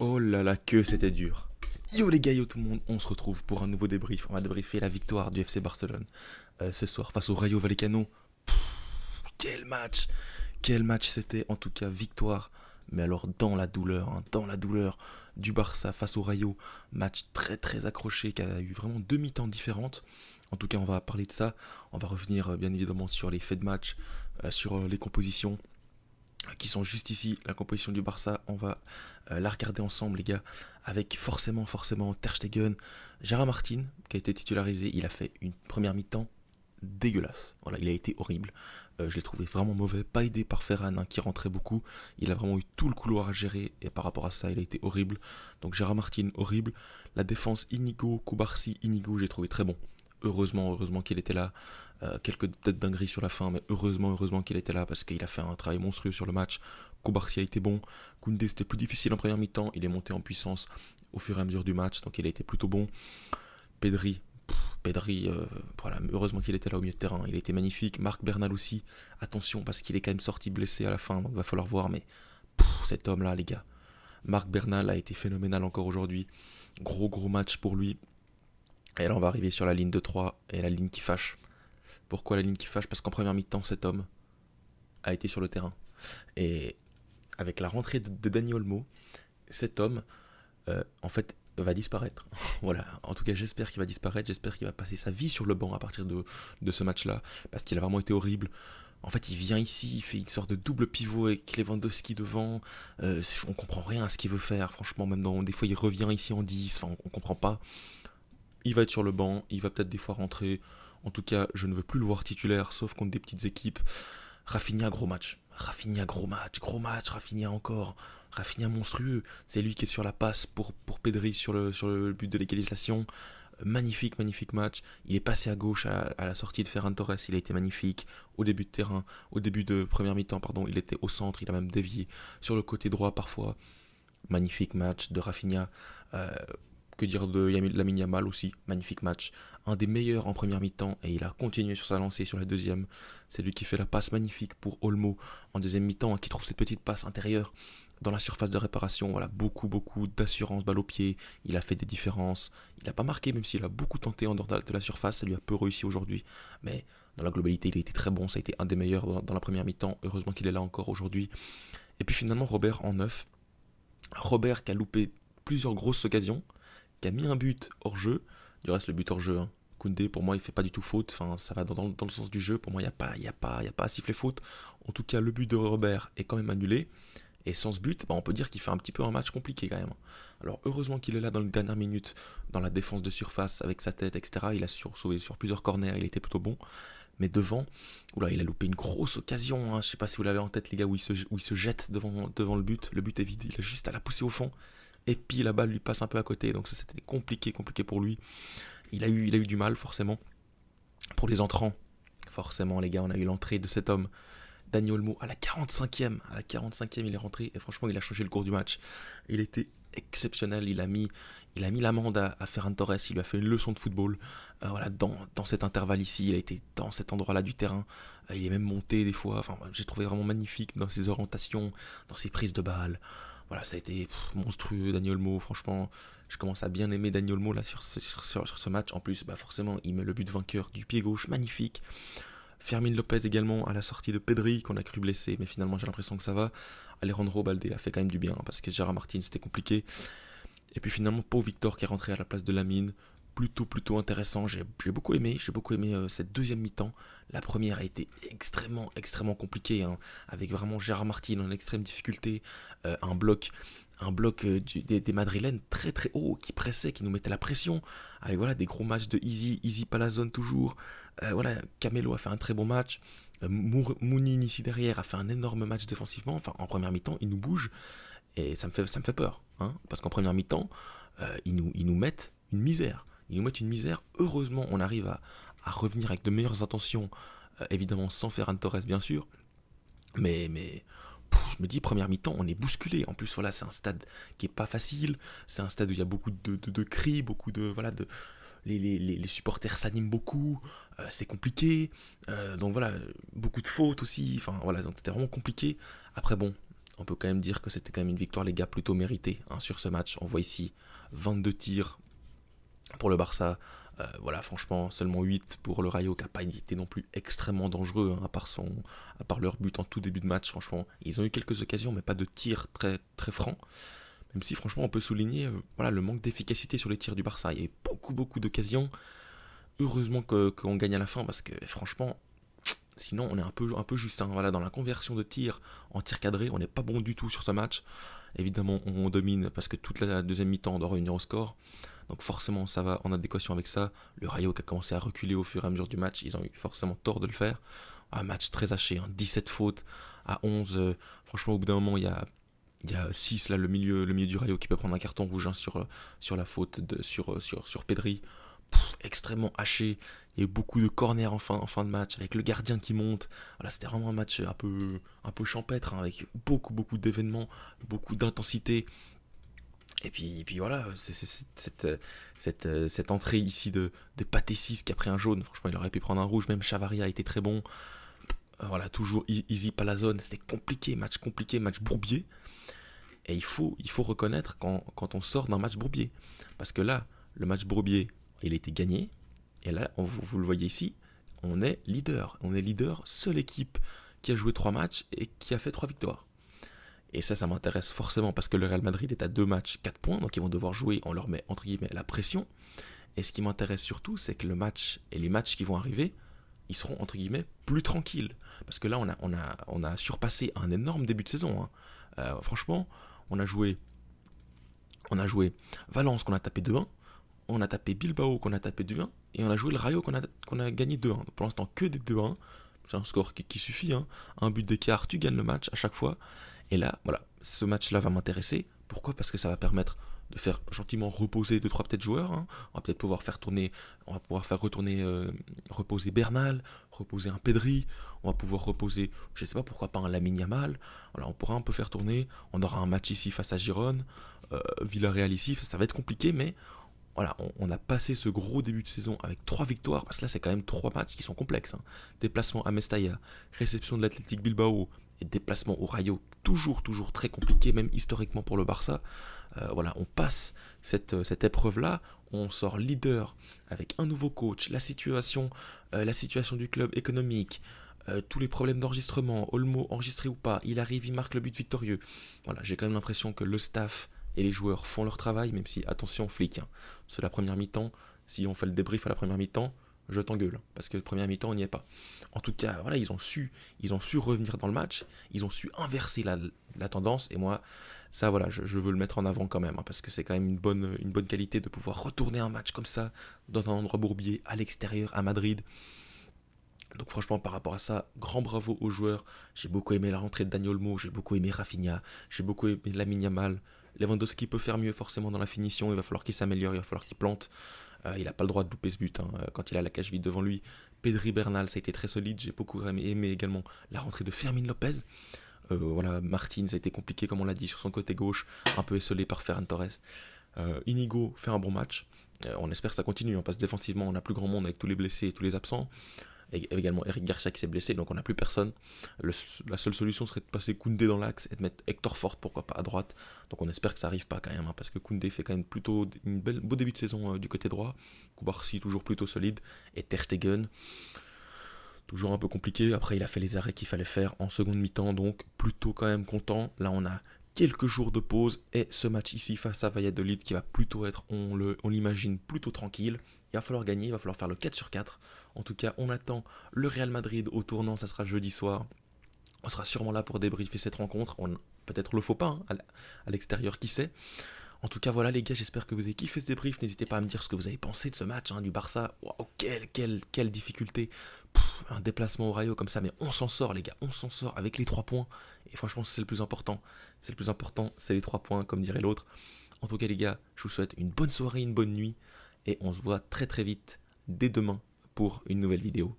Oh là là, que c'était dur. Yo les gars, yo tout le monde, on se retrouve pour un nouveau débrief. On va débriefer la victoire du FC Barcelone ce soir face au Rayo Vallecano. Quel match! Quel match c'était, en tout cas victoire. Mais alors dans la douleur, hein, dans la douleur du Barça face au Rayo. Match très très accroché qui a eu vraiment deux mi-temps différentes. En tout cas on va parler de ça. On va revenir bien évidemment sur les faits de match, sur les compositions qui sont juste ici, la composition du Barça, on va la regarder ensemble les gars, avec forcément Ter Stegen, Gérard Martin qui a été titularisé, il a fait une première mi-temps dégueulasse, voilà, il a été horrible, je l'ai trouvé vraiment mauvais, pas aidé par Ferran hein, qui rentrait beaucoup, il a vraiment eu tout le couloir à gérer et par rapport à ça il a été horrible, donc Gérard Martin horrible, la défense Inigo, Koubarsi, Inigo j'ai trouvé très bon, heureusement qu'il était là. Quelques têtes dingueries sur la fin, mais heureusement qu'il était là parce qu'il a fait un travail monstrueux sur le match. Koubarsi a été bon. Koundé c'était plus difficile en première mi-temps, il est monté en puissance au fur et à mesure du match, donc il a été plutôt bon. Pedri, voilà, heureusement qu'il était là au milieu de terrain, il a été magnifique. Marc Bernal aussi, attention parce qu'il est quand même sorti blessé à la fin, donc il va falloir voir, mais cet homme-là, les gars. Marc Bernal a été phénoménal encore aujourd'hui. Gros match pour lui. Et là, on va arriver sur la ligne de 3 et la ligne qui fâche. Pourquoi la ligne qui fâche? Parce qu'en première mi-temps, cet homme a été sur le terrain. Et avec la rentrée de Dani Olmo, cet homme, en fait, va disparaître. Voilà, en tout cas, j'espère qu'il va disparaître. J'espère qu'il va passer sa vie sur le banc à partir de ce match-là. Parce qu'il a vraiment été horrible. En fait, il vient ici, il fait une sorte de double pivot avec Lewandowski devant. On comprend rien à ce qu'il veut faire. Franchement, même des fois, il revient ici en 10. Enfin, on comprend pas. Il va être sur le banc. Il va peut-être des fois rentrer. En tout cas, je ne veux plus le voir titulaire, sauf contre des petites équipes. Rafinha, gros match. Rafinha, gros match. Rafinha encore. Rafinha monstrueux. C'est lui qui est sur la passe pour Pedri sur le but de l'égalisation. Magnifique match. Il est passé à gauche à la sortie de Ferran Torres. Il a été magnifique. Au début de terrain, au début de première mi-temps, pardon, il était au centre. Il a même dévié sur le côté droit parfois. Magnifique match de Rafinha. Euh, que dire de Lamine Yamal aussi, magnifique match. Un des meilleurs en première mi-temps et il a continué sur sa lancée sur la deuxième. C'est lui qui fait la passe magnifique pour Olmo en deuxième mi-temps, hein, qui trouve cette petite passe intérieure dans la surface de réparation. Voilà, beaucoup d'assurance, balle au pied. Il a fait des différences. Il n'a pas marqué, même s'il a beaucoup tenté en dehors de la surface. Ça lui a peu réussi aujourd'hui. Mais dans la globalité, il a été très bon. Ça a été un des meilleurs dans la première mi-temps. Heureusement qu'il est là encore aujourd'hui. Et puis finalement, Robert en neuf. Robert qui a loupé plusieurs grosses occasions, qui a mis un but hors jeu. Du reste, le but hors jeu, hein. Koundé, pour moi, il fait pas du tout faute. Enfin, ça va dans le sens du jeu. Pour moi, y a pas à siffler faute. En tout cas, le but de Robert est quand même annulé. Et sans ce but, on peut dire qu'il fait un petit peu un match compliqué quand même. Alors, heureusement qu'il est là dans les dernières minutes, dans la défense de surface, avec sa tête, etc. Il a sauvé sur plusieurs corners, il était plutôt bon. Mais devant, oula, il a loupé une grosse occasion. Hein. Je sais pas si vous l'avez en tête, les gars, où il se jette devant le but. Le but est vide, il a juste à la pousser au fond. Et puis la balle lui passe un peu à côté, donc ça c'était compliqué pour lui. Il a eu du mal forcément. Pour les entrants, forcément les gars, on a eu l'entrée de cet homme, Dani Olmo, à la 45e. À la 45e, il est rentré et franchement, il a changé le cours du match. Il était exceptionnel, il a mis l'amende à Ferran Torres, il lui a fait une leçon de football. Voilà, dans cet intervalle ici, il a été dans cet endroit-là du terrain. Il est même monté des fois, enfin, j'ai trouvé vraiment magnifique dans ses orientations, dans ses prises de balles. Voilà, ça a été monstrueux, Dani Olmo. Franchement, je commence à bien aimer Dani Olmo là, sur ce match. En plus, forcément, il met le but vainqueur du pied gauche, magnifique. Fermin Lopez également à la sortie de Pedri, qu'on a cru blessé, mais finalement j'ai l'impression que ça va. Alejandro Balde a fait quand même du bien, hein, parce que Gérard Martin c'était compliqué. Et puis finalement, Pau Victor qui est rentré à la place de Lamine. Plutôt intéressant. J'ai beaucoup aimé cette deuxième mi-temps. La première a été extrêmement compliquée, hein, avec vraiment Gérard Martin en extrême difficulté, un bloc, des Madrilènes très haut qui pressaient, qui nous mettaient la pression, avec voilà des gros matchs de Easy Palazone toujours. Voilà, Camelo a fait un très bon match. Mounine ici derrière a fait un énorme match défensivement. Enfin, en première mi-temps, il nous bouge et ça me fait peur, hein, parce qu'en première mi-temps, ils nous mettent une misère. Ils nous mettent une misère. Heureusement, on arrive à revenir avec de meilleures intentions, évidemment sans Ferran Torres, bien sûr. Mais je me dis, première mi-temps, on est bousculé. En plus, voilà, c'est un stade qui est pas facile. C'est un stade où il y a beaucoup de cris, beaucoup de. Voilà, les supporters s'animent beaucoup. C'est compliqué. Donc voilà, beaucoup de fautes aussi. Enfin, voilà, donc c'était vraiment compliqué. Après, bon. on peut quand même dire que c'était quand même une victoire, les gars, plutôt méritée hein, sur ce match. On voit ici 22 tirs pour le Barça. Voilà, franchement, seulement 8 pour le Rayo, qui n'a pas été non plus extrêmement dangereux, hein, à part leur but en tout début de match. Franchement, ils ont eu quelques occasions, mais pas de tirs très, très francs. Même si, franchement, on peut souligner voilà, le manque d'efficacité sur les tirs du Barça. Il y a eu beaucoup d'occasions. Heureusement qu'on gagne à la fin, parce que, franchement, sinon, on est un peu juste. Hein, voilà, dans la conversion de tirs en tir cadré, on n'est pas bon du tout sur ce match. Évidemment, on domine, parce que toute la deuxième mi-temps, on doit revenir au score. Donc forcément, ça va en adéquation avec ça. Le Rayo qui a commencé à reculer au fur et à mesure du match, ils ont eu forcément tort de le faire. Un match très haché, hein, 17 fautes à 11. Franchement, au bout d'un moment, il y a 6 là, le milieu du Rayo qui peut prendre un carton rouge hein, sur la faute sur Pedri. Extrêmement haché. Il y a eu beaucoup de corners en fin de match, avec le gardien qui monte. Voilà, c'était vraiment un match un peu champêtre, hein, avec beaucoup d'événements, beaucoup d'intensité. Et puis voilà, cette entrée ici de Pathé 6 qui a pris un jaune, franchement il aurait pu prendre un rouge, même Chavaria a été très bon. Voilà, toujours easy pas la zone, c'était compliqué, match bourbier. Et il faut reconnaître quand on sort d'un match bourbier. Parce que là, le match bourbier, il a été gagné. Et là, vous le voyez ici, on est leader. On est leader, seule équipe qui a joué 3 matchs et qui a fait 3 victoires. Et ça m'intéresse forcément parce que le Real Madrid est à 2 matchs, 4 points, donc ils vont devoir jouer, on leur met entre guillemets la pression. Et ce qui m'intéresse surtout, c'est que le match et les matchs qui vont arriver, ils seront entre guillemets plus tranquilles. Parce que là, on a surpassé un énorme début de saison. Hein. Franchement, on a joué Valence qu'on a tapé 2-1, on a tapé Bilbao qu'on a tapé 2-1, et on a joué le Rayo qu'on a gagné 2-1. Pour l'instant, que des 2-1. C'est un score qui suffit. Hein. Un but d'écart, tu gagnes le match à chaque fois. Et là, voilà, ce match-là va m'intéresser. Pourquoi ? Parce que ça va permettre de faire gentiment reposer 2-3 peut-être joueurs. Hein. On va peut-être pouvoir faire reposer Bernal, reposer un Pedri. On va pouvoir reposer, je ne sais pas pourquoi pas un Lamine Yamal. Voilà, on pourra un peu faire tourner. On aura un match ici face à Girone, Villarreal ici. Ça va être compliqué, mais voilà, on a passé ce gros début de saison avec 3 victoires, parce que là c'est quand même 3 matchs qui sont complexes. Hein. Déplacement à Mestalla, réception de l'Athletic Bilbao et déplacement au Rayo, toujours très compliqué, même historiquement pour le Barça. Voilà, on passe cette épreuve-là, on sort leader avec un nouveau coach, la situation du club économique, tous les problèmes d'enregistrement, Olmo enregistré ou pas, il arrive, il marque le but victorieux. Voilà, j'ai quand même l'impression que le staff et les joueurs font leur travail, même si, attention flic, hein, c'est la première mi-temps, si on fait le débrief à la première mi-temps, je t'engueule, parce que la première mi-temps on n'y est pas. En tout cas, voilà, ils ont su revenir dans le match, ils ont su inverser la tendance, et moi, ça voilà, je veux le mettre en avant quand même, hein, parce que c'est quand même une bonne qualité de pouvoir retourner un match comme ça, dans un endroit bourbier, à l'extérieur, à Madrid. Donc franchement par rapport à ça, grand bravo aux joueurs. J'ai beaucoup aimé la rentrée de Dani Olmo, j'ai beaucoup aimé Rafinha, j'ai beaucoup aimé Lamine Yamal. Lewandowski peut faire mieux forcément dans la finition, il va falloir qu'il s'améliore, il va falloir qu'il plante. Il n'a pas le droit de louper ce but hein, quand il a la cage vide devant lui. Pedri Bernal, ça a été très solide, j'ai beaucoup aimé également la rentrée de Fermin Lopez. Voilà, Martin, ça a été compliqué comme on l'a dit sur son côté gauche, un peu esselé par Ferran Torres. Inigo fait un bon match. On espère que ça continue, hein, parce que défensivement on a plus grand monde avec tous les blessés et tous les absents. Et également Eric Garcia qui s'est blessé, donc on n'a plus personne. La seule solution serait de passer Koundé dans l'axe et de mettre Hector Fort, pourquoi pas, à droite. Donc on espère que ça arrive pas quand même, hein, parce que Koundé fait quand même plutôt beau début de saison du côté droit. Koubarsi toujours plutôt solide, et Ter Stegen toujours un peu compliqué. Après il a fait les arrêts qu'il fallait faire en seconde mi-temps, donc plutôt quand même content. Là on a quelques jours de pause, et ce match ici face à Valladolid qui va plutôt être, on l'imagine, plutôt tranquille. Il va falloir gagner, il va falloir faire le 4/4. En tout cas, on attend le Real Madrid au tournant, ça sera jeudi soir. On sera sûrement là pour débriefer cette rencontre. Peut-être le faux pas, hein, à l'extérieur, qui sait. En tout cas, voilà les gars, j'espère que vous avez kiffé ce débrief. N'hésitez pas à me dire ce que vous avez pensé de ce match hein, du Barça. Waouh, quelle difficulté. Un déplacement au Rayo comme ça, mais on s'en sort les gars, on s'en sort avec les 3 points. Et franchement, c'est le plus important. C'est le plus important, c'est les 3 points, comme dirait l'autre. En tout cas les gars, je vous souhaite une bonne soirée, une bonne nuit. Et on se voit très vite, dès demain, pour une nouvelle vidéo.